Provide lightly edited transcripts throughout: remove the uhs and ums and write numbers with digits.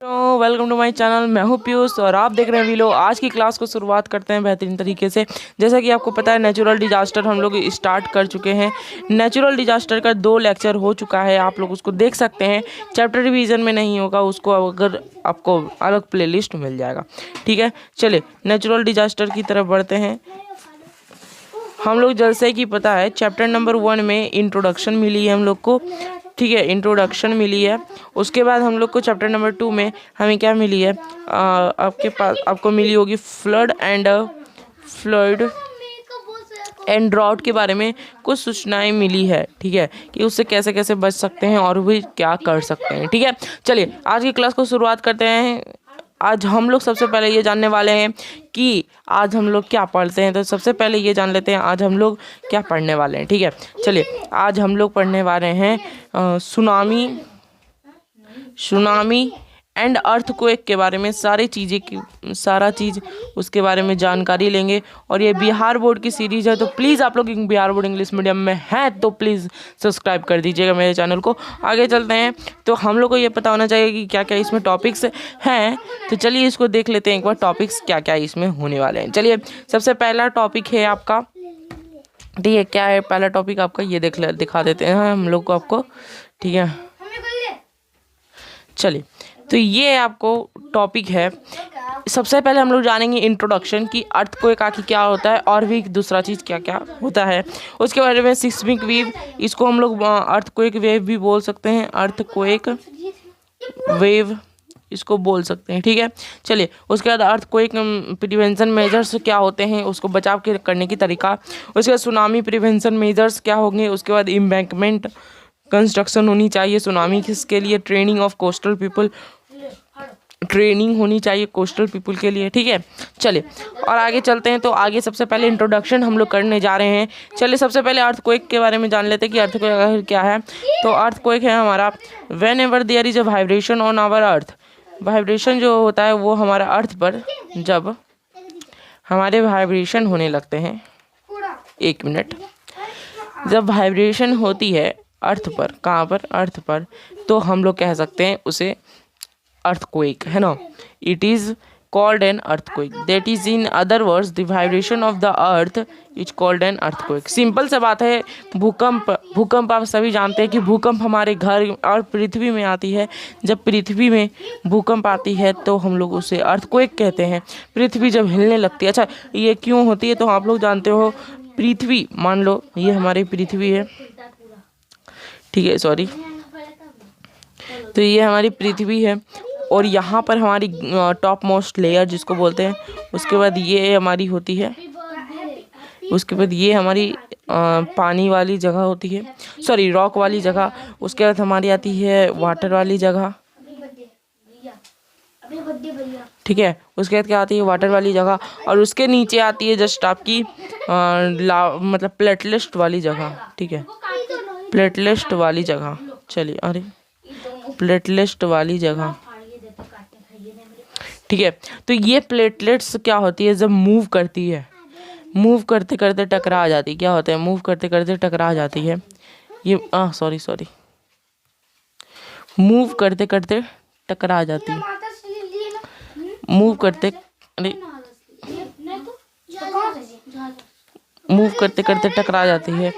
तो welcome to my channel. मैं हूं पीयूष और आप देख रहे हैं वीलो। आज की क्लास को शुरुआत करते हैं बेहतरीन तरीके से। जैसा कि आपको पता है, नेचुरल डिजास्टर हम लोग स्टार्ट कर चुके हैं। नेचुरल डिजास्टर का 2 लेक्चर हो चुका है, आप लोग उसको देख सकते हैं। चैप्टर रिवीजन में नहीं होगा, उसको अगर आपको अलग प्लेलिस्ट मिल जाएगा। ठीक है, चलिए नेचुरल डिजास्टर की तरफ बढ़ते हैं। हम लोग जैसे कि पता है, चैप्टर नंबर 1 में इंट्रोडक्शन मिली है हम लोग को। ठीक है, इंट्रोडक्शन मिली है। उसके बाद हम लोग को चैप्टर नंबर 2 में हमें क्या मिली है, आपके पास आपको मिली होगी फ्लड एंड ड्रॉट के बारे में कुछ सूचनाएं मिली है। ठीक है, कि उससे कैसे कैसे बच सकते हैं और भी क्या कर सकते हैं। ठीक है, चलिए आज की क्लास को शुरुआत करते हैं। आज हम लोग सबसे पहले ये जानने वाले हैं कि आज हम लोग क्या पढ़ते हैं। तो सबसे पहले ये जान लेते हैं आज हम लोग क्या पढ़ने वाले हैं। ठीक है, चलिए आज हम लोग पढ़ने वाले हैं सुनामी एंड अर्थक्वेक के बारे में। सारा चीज़ उसके बारे में जानकारी लेंगे। और ये बिहार बोर्ड की सीरीज़ है, तो प्लीज़ आप लोग बिहार बोर्ड इंग्लिश मीडियम में हैं तो प्लीज़ सब्सक्राइब कर दीजिएगा मेरे चैनल को। आगे चलते हैं, तो हम लोग को ये पता होना चाहिए कि क्या क्या इसमें टॉपिक्स हैं। तो चलिए इसको देख लेते हैं एक बार, टॉपिक्स क्या क्या इसमें होने वाले हैं। चलिए सबसे पहला टॉपिक है आपका, ठीक है, क्या है पहला टॉपिक आपका, ये दिखा देते हैं हम लोग को आपको। ठीक है, चलिए तो ये आपको टॉपिक है। सबसे पहले हम लोग जानेंगे इंट्रोडक्शन की अर्थक्वेक आखिर क्या होता है और भी दूसरा चीज़ क्या क्या होता है। उसके बारे में सिस्मिक वेव, इसको हम लोग अर्थक्वेक वेव भी बोल सकते हैं, अर्थक्वेक वेव इसको बोल सकते हैं। ठीक है, चलिए उसके बाद अर्थक्वेक प्रिवेंशन मेजर्स क्या होते हैं, उसको बचाव के करने की तरीका। उसके बाद सुनामी प्रिवेंशन मेजर्स क्या होंगे। उसके बाद एम्बैंकमेंट कंस्ट्रक्शन होनी चाहिए सुनामी किसके लिए, training of coastal people, training होनी चाहिए कोस्टल पीपल के लिए। ठीक है, चलिए और आगे चलते हैं। तो आगे सबसे पहले इंट्रोडक्शन हम लोग करने जा रहे हैं। चलिए सबसे पहले अर्थक्वेक के बारे में जान लेते हैं कि अर्थक्वेक क्या है। तो अर्थक्वेक है हमारा whenever there is a vibration on our earth. Vibration जो होता है वो हमारा अर्थ पर जब हमारे वाइब्रेशन होने लगते हैं, 1 मिनट, जब वाइब्रेशन होती है अर्थ पर, कहाँ पर, अर्थ पर, तो हम लोग कह सकते हैं उसे अर्थक्वेक, है ना। It is called an earthquake, that is in other words the vibration of the earth is called an earthquake. Simple सा बात है, भूकंप आप सभी जानते हैं कि भूकंप हमारे घर और पृथ्वी में आती है। जब पृथ्वी में भूकंप आती है तो हम लोग उसे अर्थक्वेक कहते हैं। पृथ्वी जब हिलने लगती है, अच्छा ये क्यों होती है तो आप लोग जानते हो। पृथ्वी, मान लो ये हमारी पृथ्वी है, ठीक है, सॉरी, तो ये हमारी पृथ्वी है और यहाँ पर हमारी टॉप मोस्ट लेयर जिसको बोलते हैं। उसके बाद ये हमारी होती है, उसके बाद ये हमारी पानी वाली जगह होती है, सॉरी रॉक वाली जगह। उसके बाद हमारी आती है वाटर वाली जगह, ठीक है। उसके बाद क्या आती है, वाटर वाली जगह। और उसके नीचे आती है जस्ट आपकी मतलब प्लेटलिस्ट वाली जगह। ठीक है, प्लेटलिस्ट वाली जगह, चलिए, अरे प्लेटलिस्ट वाली जगह, ठीक है। तो ये प्लेटलेट्स क्या होती है, जब मूव करती है, मूव करते करते टकरा जाती है, क्या होता है, मूव करते करते टकरा जाती है ये, सॉरी, मूव करते करते टकरा जाती है, मूव करते, अरे मूव करते करते टकरा जाती है।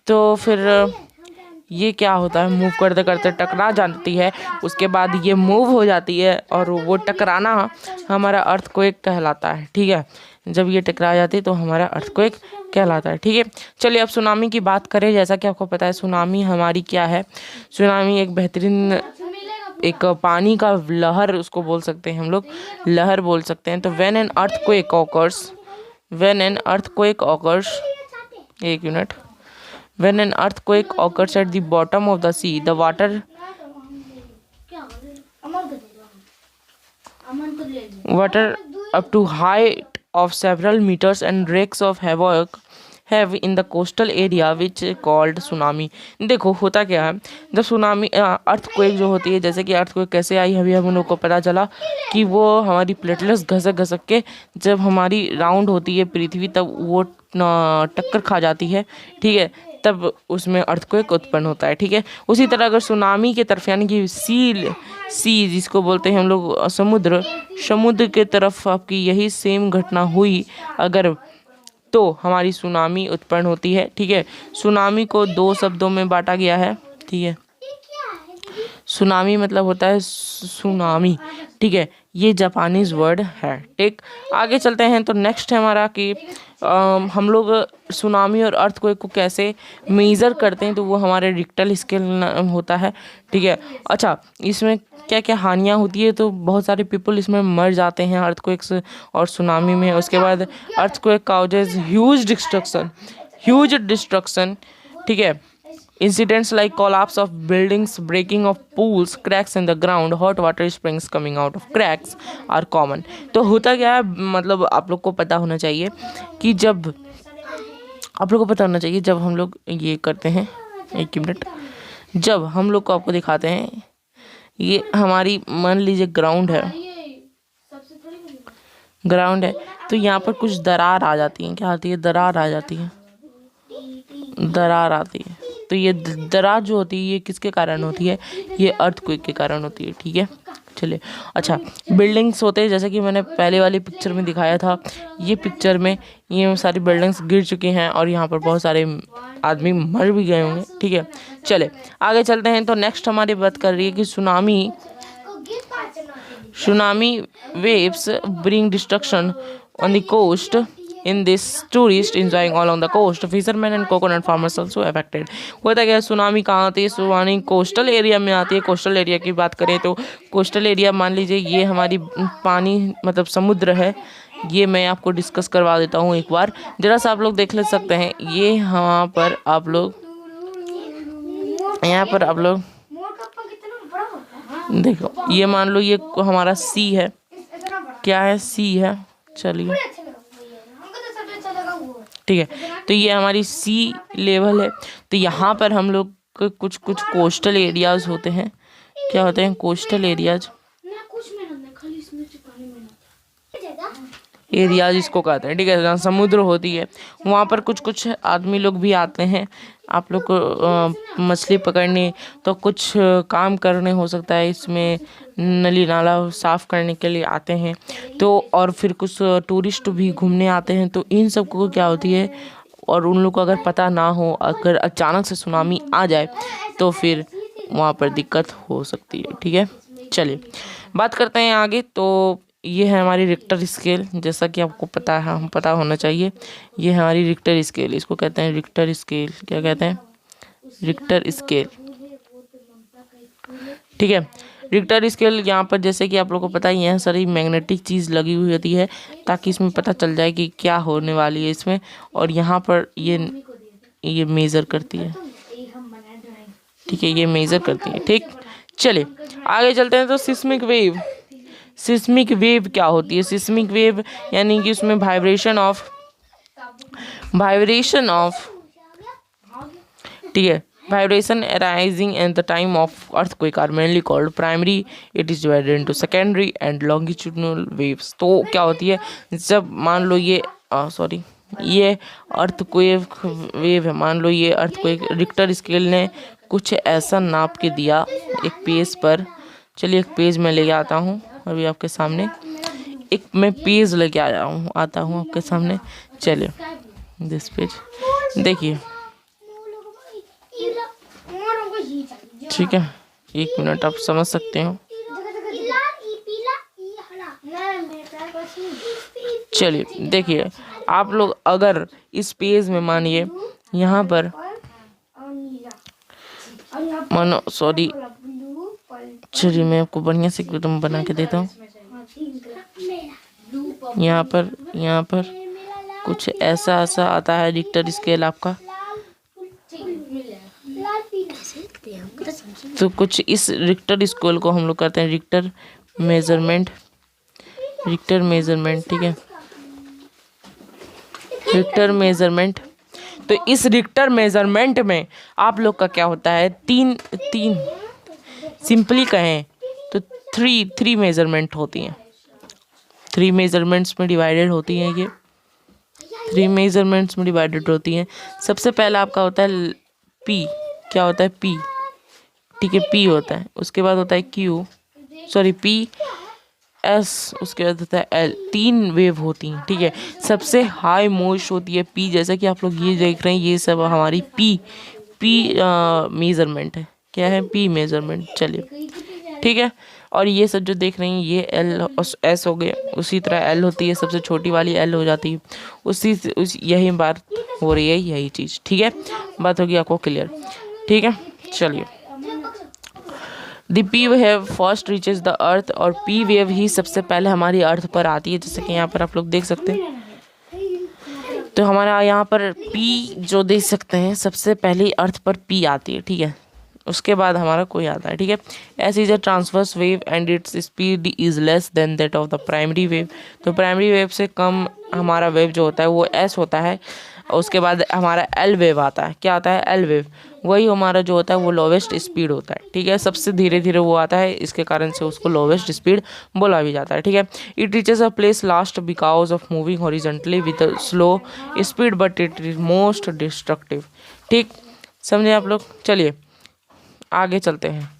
तो फिर ये क्या होता है, मूव करते करते टकरा जाती है, उसके बाद ये मूव हो जाती है और वो टकराना हमारा अर्थक्वेक कहलाता है। ठीक है, जब ये टकरा जाती है तो हमारा अर्थक्वेक कहलाता है। ठीक है, चलिए अब सुनामी की बात करें। जैसा कि आपको पता है सुनामी हमारी क्या है, सुनामी एक बेहतरीन, एक पानी का लहर उसको बोल सकते हैं हम लोग, लहर बोल सकते हैं। तो when an earthquake occurs, 1 minute, when an earthquake occurs at the bottom of the sea, the water up to height of several meters and wreaks of havoc have in the coastal area which called tsunami। देखो होता क्या है, जब tsunami earthquake जो होती है, जैसे कि अर्थक्वेक कैसे आई, अभी हम लोग को पता चला कि वो हमारी प्लेटलेट्स घसक के जब हमारी राउंड होती है पृथ्वी, तब वो टक्कर खा जाती है। ठीक है, तब उसमें अर्थक्वेक उत्पन्न होता है, ठीक है। उसी तरह अगर सुनामी की तरफ यानी कि सी जिसको बोलते हैं हम लोग समुद्र के तरफ आपकी यही सेम घटना हुई अगर, तो हमारी सुनामी उत्पन्न होती है, ठीक है। सुनामी को 2 शब्दों में बांटा गया है, ठीक है। सुनामी मतलब होता है सुनामी, ठीक है। ये जापानीज वर्ड है, ठीक। आगे चलते हैं तो नेक्स्ट है हमारा कि हम लोग सुनामी और अर्थक्वेक को कैसे मेज़र करते हैं, तो वो हमारे रिक्टर स्केल होता है, ठीक है। अच्छा, इसमें क्या क्या हानियाँ होती है, तो बहुत सारे पीपल इसमें मर जाते हैं अर्थक्वेक्स और सुनामी में। उसके बाद अर्थक्वेक काउजेज ह्यूज डिस्ट्रक्शन, ठीक है। Incidents like collapse of buildings, breaking of pools, cracks in the ground, hot water springs coming out of cracks are common. तो होता क्या है, मतलब आप लोग को पता होना चाहिए कि जब हम लोग ये करते हैं, एक मिनट, जब हम लोग को आपको दिखाते हैं, ये हमारी मान लीजिए ग्राउंड है, तो यहाँ पर कुछ दरार आ जाती है। क्या आती है? दरार आती है। तो ये दरार जो होती है ये किसके कारण होती है? ये अर्थक्वेक के कारण होती है, ठीक है। चलिए, अच्छा, बिल्डिंग्स होते हैं जैसे कि मैंने पहले वाली पिक्चर में दिखाया था। ये पिक्चर में ये सारी बिल्डिंग्स गिर चुकी हैं और यहाँ पर बहुत सारे आदमी मर भी गए होंगे, ठीक है। चले आगे चलते हैं तो नेक्स्ट हमारी बात कर रही है कि tsunami waves bring destruction on the coast. In this, tourists enjoying along the coast, fishermen and coconut farmers also affected. होता क्या है, सुनामी कहाँ आती है? सुनामी कोस्टल एरिया में आती है। कोस्टल एरिया की बात करें तो कोस्टल एरिया मान लीजिए ये हमारी पानी मतलब समुद्र है। ये मैं आपको डिस्कस करवा देता हूँ एक बार, जरा सा आप लोग देख ले सकते हैं। ये यहाँ पर आप लोग देखो, ये मान लो ये हमारा सी है। क्या है? सी है। चलिए, ठीक है। तो ये हमारी सी लेवल है। तो यहाँ पर हम लोग कुछ कोस्टल एरियाज होते हैं। क्या होते हैं? कोस्टल एरियाज इसको कहते हैं, ठीक है। जहाँ समुद्र होती है वहाँ पर कुछ आदमी लोग भी आते हैं आप लोग को मछली पकड़ने, तो कुछ काम करने, हो सकता है इसमें नली नाला साफ़ करने के लिए आते हैं। तो और फिर कुछ टूरिस्ट भी घूमने आते हैं। तो इन सब को क्या होती है, और उन लोग को अगर पता ना हो, अगर अचानक से सुनामी आ जाए तो फिर वहाँ पर दिक्कत हो सकती है, ठीक है। चलिए बात करते हैं आगे। तो ये है हमारी रिक्टर स्केल, जैसा कि आपको पता होना चाहिए। ये है हमारी रिक्टर स्केल, इसको कहते हैं रिक्टर स्केल। क्या कहते हैं? रिक्टर स्केल, ठीक है। रिक्टर स्केल यहाँ पर जैसे कि आप लोगों को पता ही है, सारी मैग्नेटिक चीज़ लगी हुई होती है ताकि इसमें पता चल जाए कि क्या होने वाली है इसमें। और यहाँ पर ये मेज़र करती है, ठीक है। ये मेज़र करती है, ठीक। चलिए आगे चलते हैं। तो सिस्मिक वेव क्या होती है? सिस्मिक वेव यानी कि उसमें वाइब्रेशन ऑफ, ठीक है, vibration arising at the time of earthquake are mainly called primary. It is divided into secondary and longitudinal waves. तो क्या होती है, जब मान लो ये अर्थक्वेक वेव है, मान लो ये अर्थक्वेक, रिक्टर स्केल ने कुछ ऐसा नाप के दिया एक पेज पर। चलिए एक पेज में ले आता हूँ अभी आपके सामने, मैं पेज लेके आता हूँ आपके सामने। चलिए दिस पेज देखिए, ठीक है। एक मिनट, आप समझ सकते हो। चलिए देखिए, आप लोग अगर इस पेज में मानिए यहाँ पर मानो, चलिए मैं आपको बढ़िया से एकदम बना के देता हूँ। यहाँ पर कुछ ऐसा आता है रिक्टर स्केल आपका। तो कुछ इस रिक्टर स्केल को हम लोग कहते हैं रिक्टर मेजरमेंट, ठीक है। Richter measurement. तो इस रिक्टर मेजरमेंट में आप लोग का क्या होता है, तीन सिंपली कहें तो थ्री मेजरमेंट होती हैं। 3 मेजरमेंट्स में डिवाइडेड होती हैं ये। 3 मेजरमेंट्स में डिवाइडेड होती हैं। सबसे पहला आपका होता है पी, क्या होता है पी, ठीक है, पी होता है। उसके बाद होता है क्यू, सॉरी पी एस, उसके बाद होता है एल। 3 वेव होती हैं, ठीक है। सबसे हाई मोस्ट होती है पी, जैसा कि आप लोग ये देख रहे हैं, ये सब हमारी पी मेजरमेंट है। क्या है? P measurement. चलिए ठीक है। और ये सब जो देख रहे हैं ये एल एस हो गए, उसी तरह एल होती है, सबसे छोटी वाली एल हो जाती है, यही बात हो रही है, यही चीज़, ठीक है। बात होगी आपको क्लियर, ठीक है। चलिए, the P wave first reaches the earth, और पी वेव ही सबसे पहले हमारी अर्थ पर आती है, जैसे कि यहाँ पर आप लोग देख सकते हैं। तो हमारा यहाँ पर पी जो देख सकते हैं, सबसे पहले अर्थ पर पी आती है, ठीक है। उसके बाद हमारा कोई आता है, ठीक है। S is a transverse wave and its speed is less than that of the primary wave. तो प्राइमरी वेव से कम हमारा वेव जो होता है वो एस होता है। उसके बाद हमारा एल वेव आता है। क्या आता है? L wave. वही हमारा जो होता है वो लोवेस्ट स्पीड होता है, ठीक है। सबसे धीरे धीरे वो आता है, इसके कारण से उसको लोवेस्ट स्पीड बोला भी जाता है, ठीक है। It reaches a place last because of moving horizontally with slow speed but it is most destructive, ठीक, समझे आप लोग। चलिए आगे चलते हैं।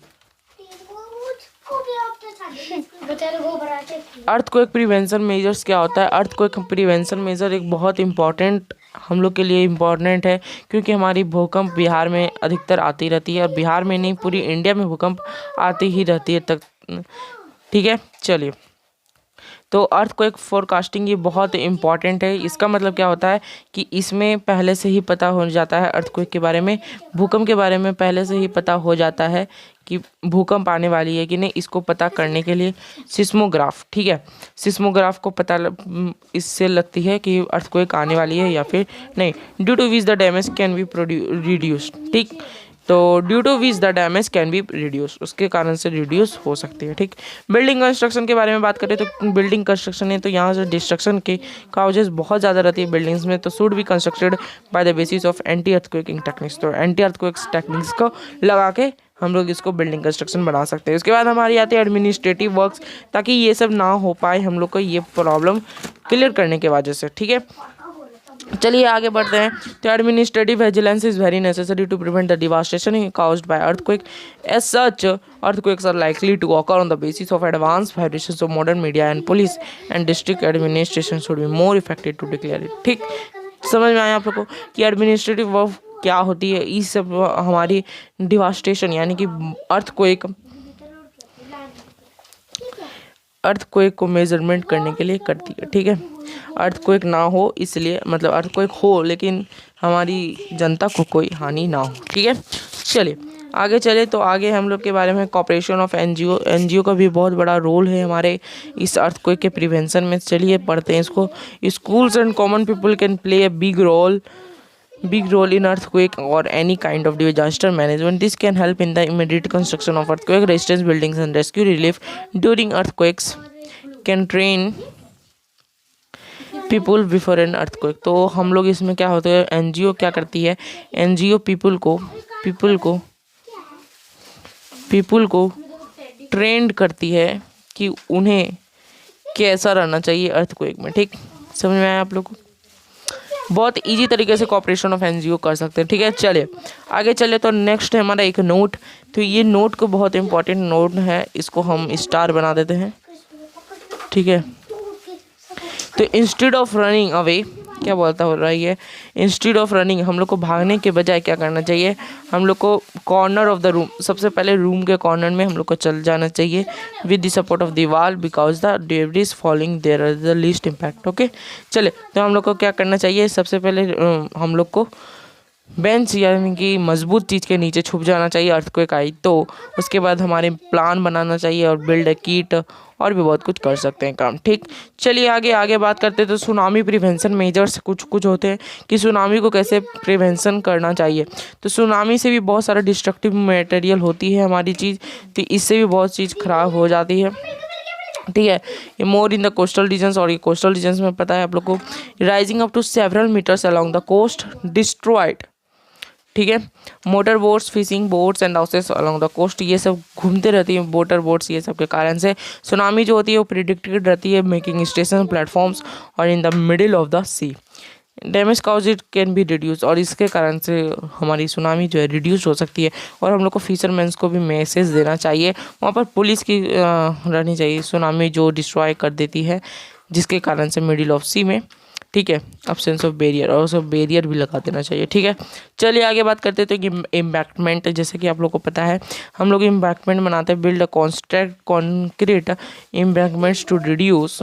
अर्थक्वेक प्रिवेंशन मेजर्स क्या होता है? अर्थक्वेक प्रिवेंशन मेजर एक बहुत इंपॉर्टेंट, हम लोग के लिए इम्पॉर्टेंट है, क्योंकि हमारी भूकंप बिहार में अधिकतर आती रहती है, और बिहार में नहीं पूरी इंडिया में भूकंप आती ही रहती है तक, ठीक है। चलिए, तो अर्थक्वेक फोरकास्टिंग ये बहुत इम्पॉर्टेंट है। इसका मतलब क्या होता है कि इसमें पहले से ही पता हो जाता है अर्थक्वेक के बारे में, भूकंप के बारे में पहले से ही पता हो जाता है कि भूकंप आने वाली है कि नहीं। इसको पता करने के लिए सिस्मोग्राफ, ठीक है, सिस्मोग्राफ को पता इससे लगती है कि अर्थक्वेक आने वाली है या फिर नहीं। Due to which the damage can be reduced, ठीक, तो due to which the damage can be reduce, उसके कारण से रिड्यूस हो सकती है, ठीक। बिल्डिंग कंस्ट्रक्शन के बारे में बात करें तो बिल्डिंग कंस्ट्रक्शन है, तो यहाँ से डिस्ट्रक्शन के काउजेस बहुत ज़्यादा रहती है बिल्डिंग्स में, तो should be constructed by the basis of anti earthquaking techniques. तो एंटी अर्थक्वेक्स टेक्निक्स को लगा के हम लोग इसको बिल्डिंग कंस्ट्रक्शन बना सकते हैं। उसके बाद हमारी आती है एडमिनिस्ट्रेटिव वर्क्स, ताकि ये सब ना हो पाए हम लोग को ये प्रॉब्लम क्लियर करने के वजह से, ठीक है। चलिए आगे बढ़ते हैं। तो administrative vigilance is very necessary to prevent the devastation caused by earthquake. As such earthquakes are likely to occur on the basis of advanced vibrations of modern media and police and district administration should be more effective to declare it, ठीक। समझ में आया आप लोग को कि administrative work क्या होती है? इस सब हमारी डिवास्टेशन यानी कि अर्थक्वेक को मेजरमेंट करने के लिए करती है, ठीक है। अर्थक्वेक ना हो इसलिए, मतलब अर्थक्वेक हो लेकिन हमारी जनता को कोई हानि ना हो, ठीक है। चलिए आगे चले, तो आगे हम लोग के बारे में कॉपरेशन ऑफ एनजीओ, एनजीओ का भी बहुत बड़ा रोल है हमारे इस अर्थक्वेक के प्रिवेंशन में। चलिए पढ़ते हैं इसको। Schools and common people can play a big role in earthquake or any kind of disaster management. This can help in the immediate construction of earthquake resistance buildings and rescue relief during earthquakes, can train people before an earthquake। तो हम लोग इसमें क्या होता है, NGO क्या करती है, एनजीओ पीपल को ट्रेंड करती है कि उन्हें कैसा रहना चाहिए अर्थक्वेक में, ठीक। समझ में आया आप लोग को? बहुत इजी तरीके से कॉपरेशन ऑफ एनजीओ कर सकते हैं, ठीक है। चलिए आगे चले, तो नेक्स्ट है हमारा एक नोट। तो ये नोट को बहुत इंपॉर्टेंट नोट है, इसको हम स्टार बना देते हैं, ठीक है। तो इंस्टेड ऑफ रनिंग अवे, क्या बोलता हो रहा है, इंस्टेड ऑफ रनिंग, हम लोग को भागने के बजाय क्या करना चाहिए, हम लोग को कॉर्नर ऑफ द रूम, सबसे पहले रूम के कॉर्नर में हम लोग को चल जाना चाहिए with the support of the wall because the debris falling there is the least impact, okay. चले, तो हम लोग को क्या करना चाहिए, सबसे पहले हम लोग को बेंच यानी कि मजबूत चीज़ के नीचे छुप जाना चाहिए अर्थक्वेक आई तो। उसके बाद हमारे प्लान बनाना चाहिए और बिल्ड अ किट, और भी बहुत कुछ कर सकते हैं काम, ठीक। चलिए आगे बात करते हैं। तो सुनामी प्रिवेंशन मेजर्स कुछ होते हैं कि सुनामी को कैसे प्रिवेंशन करना चाहिए। तो सुनामी से भी बहुत सारा डिस्ट्रक्टिव मटेरियल होती है हमारी चीज़, तो इससे भी बहुत चीज़ खराब हो जाती है, ठीक है। ये मोर इन द कोस्टल रीजन्स, और ये कोस्टल रीजन्स में पता है आप लोग को, rising up to several metres along the coast destroyed, ठीक है। Motor boats, fishing boats and houses along the coast, ये सब घूमते रहती हैं मोटर बोट्स, ये सब के कारण से सुनामी जो होती है वो प्रिडिक्टेड रहती है, मेकिंग स्टेशन प्लेटफॉर्म्स और in the middle of the sea. Damage cause it can be reduce, और इसके कारण से हमारी सुनामी जो है रिड्यूस हो सकती है। और हम लोग को फिशरमैन्स को भी मैसेज देना चाहिए, वहाँ पर पुलिस की रहनी चाहिए, सुनामी जो डिस्ट्रॉय कर देती है जिसके कारण से मिडिल ऑफ सी में, ठीक है, अब्सेंस ऑफ बैरियर, और उसको बैरियर भी लगा देना चाहिए, ठीक है। चलिए आगे बात करते हैं तो कि एम्बैंकमेंट, जैसे कि आप लोग को पता है हम लोग एम्बैंकमेंट बनाते हैं, build a concrete embankments to reduce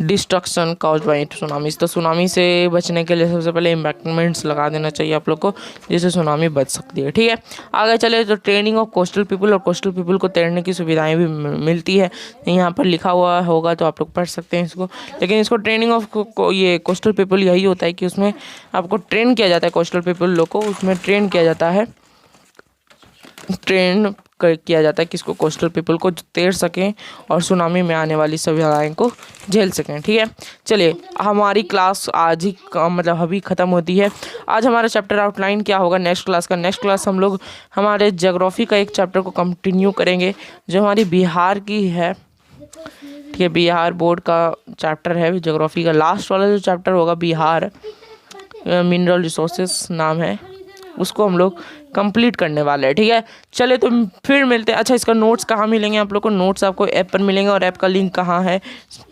destruction caused by tsunami. तो सुनामी से बचने के लिए सबसे पहले एम्बैंकमेंट्स लगा देना चाहिए आप लोग को, जिससे सुनामी बच सकती है, ठीक है। आगे चले तो ट्रेनिंग ऑफ कोस्टल पीपल, और कोस्टल पीपल को तैरने की सुविधाएं भी मिलती है, यहाँ पर लिखा हुआ होगा तो आप लोग पढ़ सकते हैं इसको। लेकिन इसको ट्रेनिंग ऑफ ये कोस्टल पीपल यही होता है कि उसमें आपको ट्रेन किया जाता है, कोस्टल पीपल लोग को उसमें ट्रेन किया जाता है, ट्रेन किया जाता है किसको, कोस्टल पीपल को, जो तैर सकें और सुनामी में आने वाली सभ्यताएं को झेल सकें, ठीक है। चलिए हमारी क्लास आज ही मतलब अभी ख़त्म होती है। आज हमारा चैप्टर आउटलाइन क्या होगा नेक्स्ट क्लास का, नेक्स्ट क्लास हम लोग हमारे ज्योग्राफी का एक चैप्टर को कंटिन्यू करेंगे जो हमारी बिहार की है, ठीक है। बिहार बोर्ड का चैप्टर है ज्योग्राफी का, लास्ट वाला जो चैप्टर होगा बिहार मिनरल रिसोर्सेस नाम है, उसको हम लोग कंप्लीट करने वाले हैं, ठीक है। चले तो फिर मिलते हैं। अच्छा, इसका नोट्स कहाँ मिलेंगे आप लोग को? नोट्स आपको ऐप पर मिलेंगे, और ऐप का लिंक कहाँ है,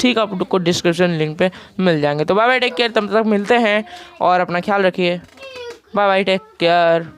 ठीक, आप लोग को डिस्क्रिप्शन लिंक पे मिल जाएंगे। तो बाय बाय, टेक केयर, तब तक मिलते हैं और अपना ख्याल रखिए, बाय बाय, टेक केयर।